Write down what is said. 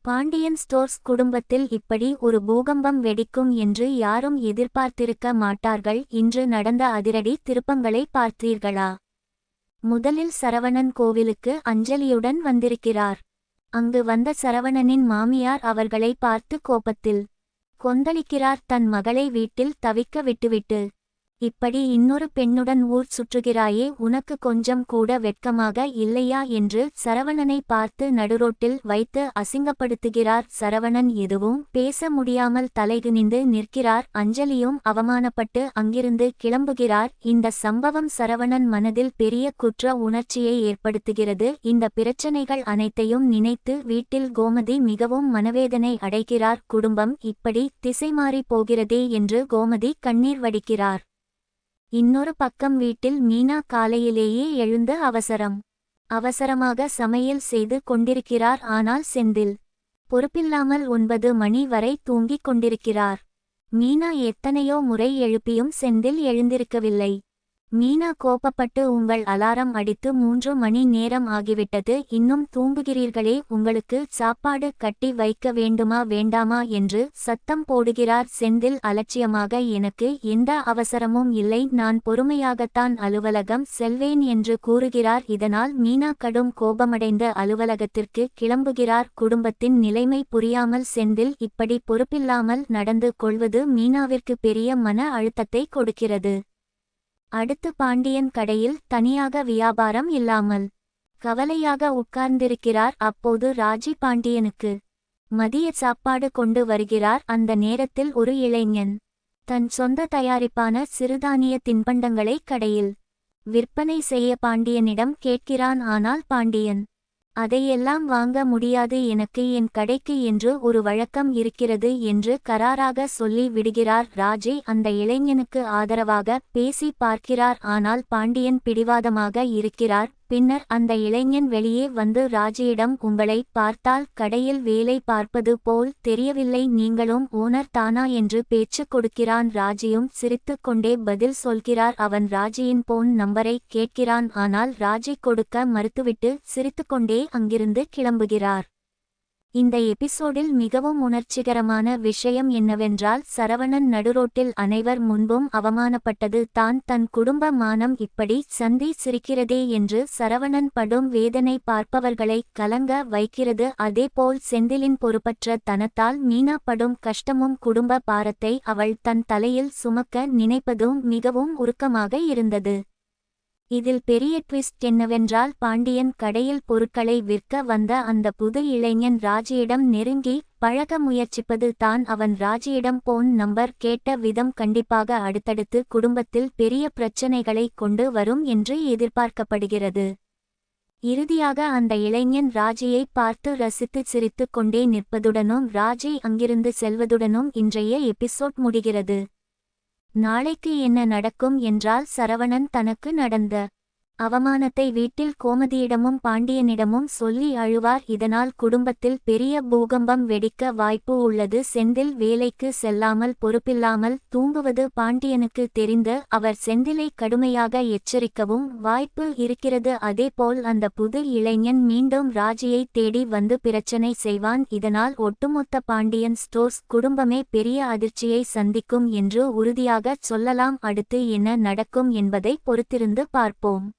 Pandian stores குடும்பத்தில் இப்படி ஒரு பூகம்பம் வெடிக்கும் என்று யாரும் எதிர்பார்த்திருக்க மாட்டார்கள். இன்று நடந்த அதிரடி திருப்பங்களை பார்த்தீர்களா? முதலில் சரவணன் கோவிலுக்கு அஞ்சலியுடன் வந்திருக்கிறார். அங்கு வந்த சரவணனின் மாமியார் அவர்களை பார்த்து கோபத்தில் கொந்தளிக்கிறார். தன் மகளை வீட்டில் தவிக்க விட்டுவிட்டு இப்படி இன்னொரு பெண்ணுடன் ஊர் சுற்றுகிறாயே, உனக்கு கொஞ்சம் கூட வெட்கமாக இல்லையா என்று சரவணனை பார்த்து நடுரோட்டில் வைத்து அசிங்கப்படுத்துகிறார். சரவணன் எதுவும் பேச முடியாமல் தலைகுனிந்து நிற்கிறார். அஞ்சலியும் அவமானப்பட்டு அங்கிருந்து கிளம்புகிறார். இந்த சம்பவம் சரவணன் மனதில் பெரிய குற்ற உணர்ச்சியை ஏற்படுத்துகிறது. இந்த பிரச்சனைகள் அனைத்தையும் நினைத்து வீட்டில் கோமதி மிகவும் மனவேதனை அடைகிறார். குடும்பம் இப்படி திசைமாறி போகிறதே என்று கோமதி கண்ணீர் வடிக்கிறார். இன்னொரு பக்கம் வீட்டில் மீனா காலையிலேயே எழுந்து அவசரமாக சமையல் செய்து கொண்டிருக்கிறார். ஆனால் செந்தில் பொறுப்பில்லாமல் 9 மணி வரை தூங்கிக் கொண்டிருக்கிறார். மீனா எத்தனையோ முறை எழுப்பியும் செந்தில் எழுந்திருக்கவில்லை. மீனா கோபப்பட்டு, உங்கள் அலாரம் அடித்து 3 மணி நேரம் ஆகிவிட்டது, இன்னும் தூங்குகிறீர்களே, உங்களுக்கு சாப்பாடு கட்டி வைக்க வேண்டுமா வேண்டாமா என்று சத்தம் போடுகிறார். செந்தில் அலட்சியமாக, எனக்கு எந்த அவசரமும் இல்லை, நான் பொறுமையாகத்தான் அலுவலகம் செல்வேன் என்று கூறுகிறார். இதனால் மீனா கடும் கோபமடைந்த அலுவலகத்திற்கு கிளம்புகிறார். குடும்பத்தின் நிலைமை புரியாமல் செந்தில் இப்படி பொறுப்பில்லாமல் நடந்து கொள்வது மீனாவிற்கு பெரிய மன அழுத்தத்தை கொடுக்கிறது. அடுத்து பாண்டியன் கடையில் தனியாக வியாபாரம் இல்லாமல் கவலையாக உட்கார்ந்திருக்கிறார். அப்போது ராஜி பாண்டியனுக்கு மதிய சாப்பாடு கொண்டு வருகிறார். அந்த நேரத்தில் ஒரு இளைஞன் தன் சொந்த தயாரிப்பான சிறுதானிய தின்பண்டங்களை கடையில் விற்பனை செய்ய பாண்டியனிடம் கேட்கிறான். ஆனால் பாண்டியன், அதையெல்லாம் வாங்க முடியாது, எனக்கு என் கடைக்கு என்று ஒரு வழக்கம் இருக்கிறது என்று கராராக சொல்லி விடுகிறார். ராஜி அந்த இளைஞனுக்கு ஆதரவாக பேசி பார்க்கிறார். ஆனால் பாண்டியன் பிடிவாதமாக இருக்கிறார். பின்னர் அந்த இளைஞன் வெளியே வந்து ராஜியிடம், உங்களை பார்த்தால் கடையில் வேலை பார்ப்பது போல் தெரியவில்லை, நீங்களும் ஓனர் தானா என்று பேச்சு கொடுக்கிறான். ராஜியும் சிரித்து கொண்டே பதில் சொல்கிறார். அவன் ராஜியின் போன் நம்பரை கேட்கிறான். ஆனால் ராஜி கொடுக்க மறுத்துவிட்டு சிரித்துக்கொண்டே அங்கிருந்து கிளம்புகிறார். இந்த எபிசோடில் மிகவும் உணர்ச்சிகரமான விஷயம் என்னவென்றால், சரவணன் நடுரோட்டில் அனைவர் முன்பும் அவமானப்பட்டது தான் தன் குடும்ப மானம் இப்படி சந்தி சிரிக்கிறதே என்று சரவணன் படும் வேதனை பார்ப்பவர்களை கலங்க வைக்கிறது. அதேபோல் செந்திலின் பொறுப்பற்ற தனத்தால் மீனா படும் கஷ்டமும் குடும்ப பாரத்தை அவள் தன் தலையில் சுமக்க நினைப்பதும் மிகவும் உருக்கமாக இருந்தது. இதில் பெரிய ட்விஸ்ட் என்னவென்றால், பாண்டியன் கடையில் பொருட்களை விற்க வந்த அந்த புது இளைஞன் ராஜியிடம் நெருங்கி பழக முயற்சிப்பது தான். அவன் ராஜியிடம் போன் நம்பர் கேட்ட விதம் கண்டிப்பாக அடுத்தடுத்து குடும்பத்தில் பெரிய பிரச்சனைகளை கொண்டு வரும் என்று எதிர்பார்க்கப்படுகிறது. இறுதியாக அந்த இளைஞன் ராஜியை பார்த்து ரசித்து சிரித்து கொண்டே நிற்பதுடனும் ராஜி அங்கிருந்து செல்வதுடனும் இன்றைய எபிசோட் முடிகிறது. நாளைக்கு என்ன நடக்கும் என்றால், சரவணன் தனக்கு நடந்த அவமானத்தை வீட்டில் கோமதியிடமும் பாண்டியனிடமும் சொல்லி அழுவார். இதனால் குடும்பத்தில் பெரிய பூகம்பம் வெடிக்க வாய்ப்பு உள்ளது. செந்தில் வேலைக்கு செல்லாமல் பொறுப்பில்லாமல் தூங்குவது பாண்டியனுக்கு தெரிந்து அவர் செந்திலை கடுமையாக எச்சரிக்கவும் வாய்ப்பு இருக்கிறது. அதேபோல் அந்த புது இளைஞன் மீண்டும் ராஜியை தேடி வந்து பிரச்சனை செய்வான். இதனால் ஒட்டுமொத்த பாண்டியன் ஸ்டோர்ஸ் குடும்பமே பெரிய அதிர்ச்சியை சந்திக்கும் என்று உறுதியாக சொல்லலாம். அடுத்து என்ன நடக்கும் என்பதை பொறுத்திருந்து பார்ப்போம்.